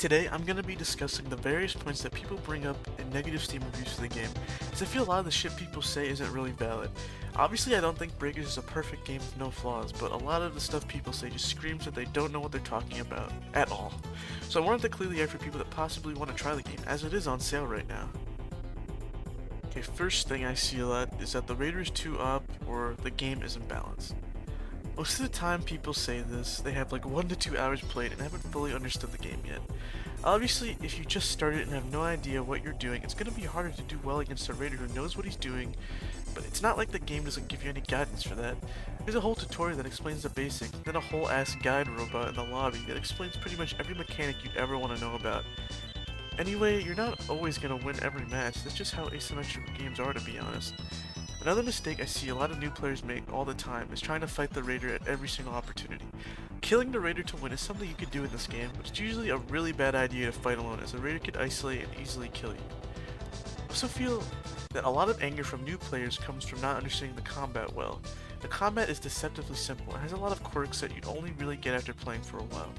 Today, I'm going to be discussing the various points that people bring up in negative Steam reviews for the game, as I feel a lot of the shit people say isn't really valid. Obviously, I don't think Breakers is a perfect game with no flaws, but a lot of the stuff people say just screams that they don't know what they're talking about, at all. So I wanted to clear the air for people that possibly want to try the game, as it is on sale right now. Okay, first thing I see a lot is that the rater is too up, or the game isn't balanced. Most of the time people say this, they have like 1 to 2 hours played and haven't fully understood the game yet. Obviously, if you just started and have no idea what you're doing, it's going to be harder to do well against a raider who knows what he's doing, but it's not like the game doesn't give you any guidance for that. There's a whole tutorial that explains the basics, then a whole ass guide robot in the lobby that explains pretty much every mechanic you'd ever want to know about. Anyway, you're not always going to win every match, that's just how asymmetrical games are, to be honest. Another mistake I see a lot of new players make all the time is trying to fight the raider at every single opportunity. Killing the raider to win is something you could do in this game, but it's usually a really bad idea to fight alone, as the raider could isolate and easily kill you. I also feel that a lot of anger from new players comes from not understanding the combat well. The combat is deceptively simple and has a lot of quirks that you'd only really get after playing for a while.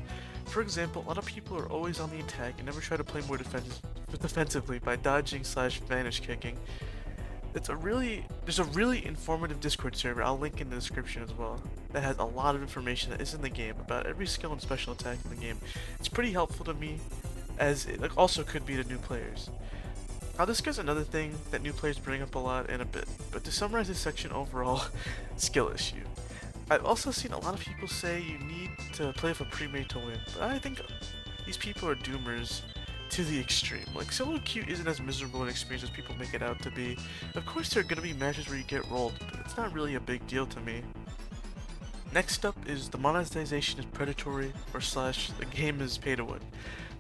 For example, a lot of people are always on the attack and never try to play more defensively by dodging/vanish kicking. There's a really informative Discord server, I'll link in the description as well, that has a lot of information that is in the game about every skill and special attack in the game. It's pretty helpful to me, as it also could be to new players. I'll discuss another thing that new players bring up a lot in a bit, but to summarize this section overall, skill issue. I've also seen a lot of people say you need to play with a pre-made to win, but I think these people are doomers to the extreme. Like, solo queue isn't as miserable an experience as people make it out to be. Of course there are going to be matches where you get rolled, but it's not really a big deal to me. Next up is the monetization is predatory, or / the game is pay to win.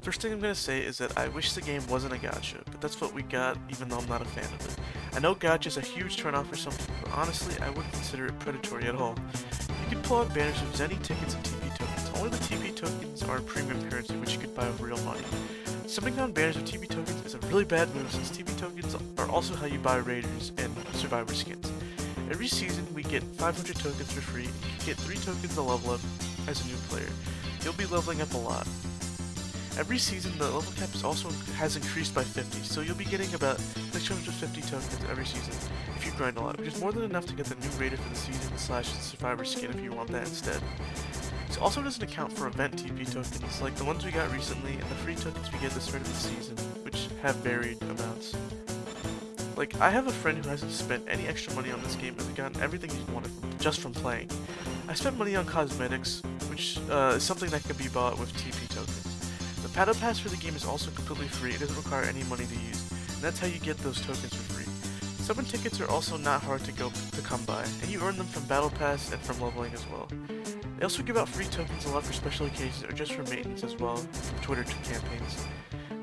First thing I'm going to say is that I wish the game wasn't a gacha, but that's what we got even though I'm not a fan of it. I know gacha is a huge turnoff for some people, but honestly I wouldn't consider it predatory at all. You can pull advantage of Zenny tickets and TP tokens. Only the TP tokens are premium currency which you could buy with real money. Summing down banners with TP tokens is a really bad move since TP tokens are also how you buy raiders and survivor skins. Every season we get 500 tokens for free and you can get 3 tokens to level up as a new player. You'll be leveling up a lot. Every season the level cap has increased by 50, so you'll be getting about 650 tokens every season if you grind a lot, which is more than enough to get the new raider for the season / the survivor skin if you want that instead. This also doesn't account for event TP tokens, like the ones we got recently, and the free tokens we get at the start of the season, which have varied amounts. Like, I have a friend who hasn't spent any extra money on this game and has gotten everything he's wanted just from playing. I spent money on cosmetics, which is something that can be bought with TP tokens. The Battle Pass for the game is also completely free, it doesn't require any money to use, and that's how you get those tokens for free. Summon tickets are also not hard to come by, and you earn them from Battle Pass and from leveling as well. They also give out free tokens a lot for special occasions or just for maintenance as well, from Twitter campaigns.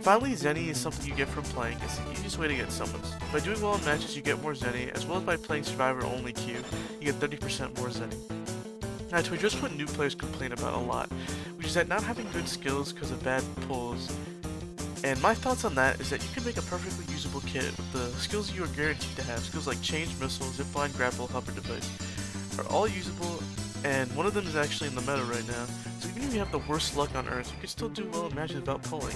Finally, Zenny is something you get from playing. It's the easiest way to get summons. By doing well in matches you get more Zenny, as well as by playing Survivor only queue, you get 30% more Zenny. Now to address what new players complain about a lot, which is that not having good skills because of bad pulls. And my thoughts on that is that you can make a perfectly usable kit with the skills you are guaranteed to have. Skills like change, missile, zipline, grapple, hover device are all usable, and one of them is actually in the meta right now, so even if you have the worst luck on earth, you can still do well in matches without pulling.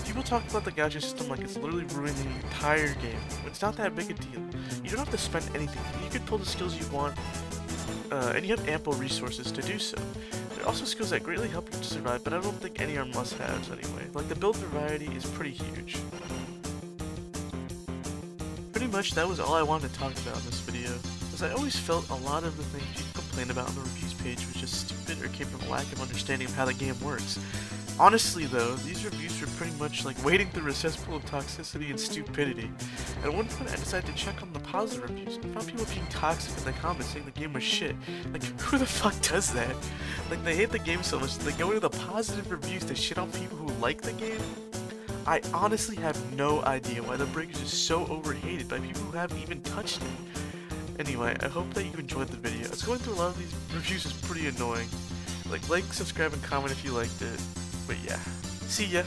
People talk about the gacha system like it's literally ruining the entire game, but it's not that big a deal. You don't have to spend anything, you can pull the skills you want, and you have ample resources to do so. There are also skills that greatly help you to survive, but I don't think any are must-haves anyway. Like, the build variety is pretty huge. Pretty much that was all I wanted to talk about in this video, as I always felt a lot of the things people complain about on the reviews page was just stupid or came from a lack of understanding of how the game works. Honestly though, these reviews were pretty much like wading through a cesspool of toxicity and stupidity. At one point I decided to check on the positive reviews and found people being toxic in the comments saying the game was shit. Like, who the fuck does that? Like, they hate the game so much that they go into the positive reviews to shit on people who like the game? I honestly have no idea why the Breakers is so overhated by people who haven't even touched it. Anyway, I hope that you enjoyed the video. As going through a lot of these reviews is pretty annoying. Like, subscribe, and comment if you liked it. But yeah, see ya!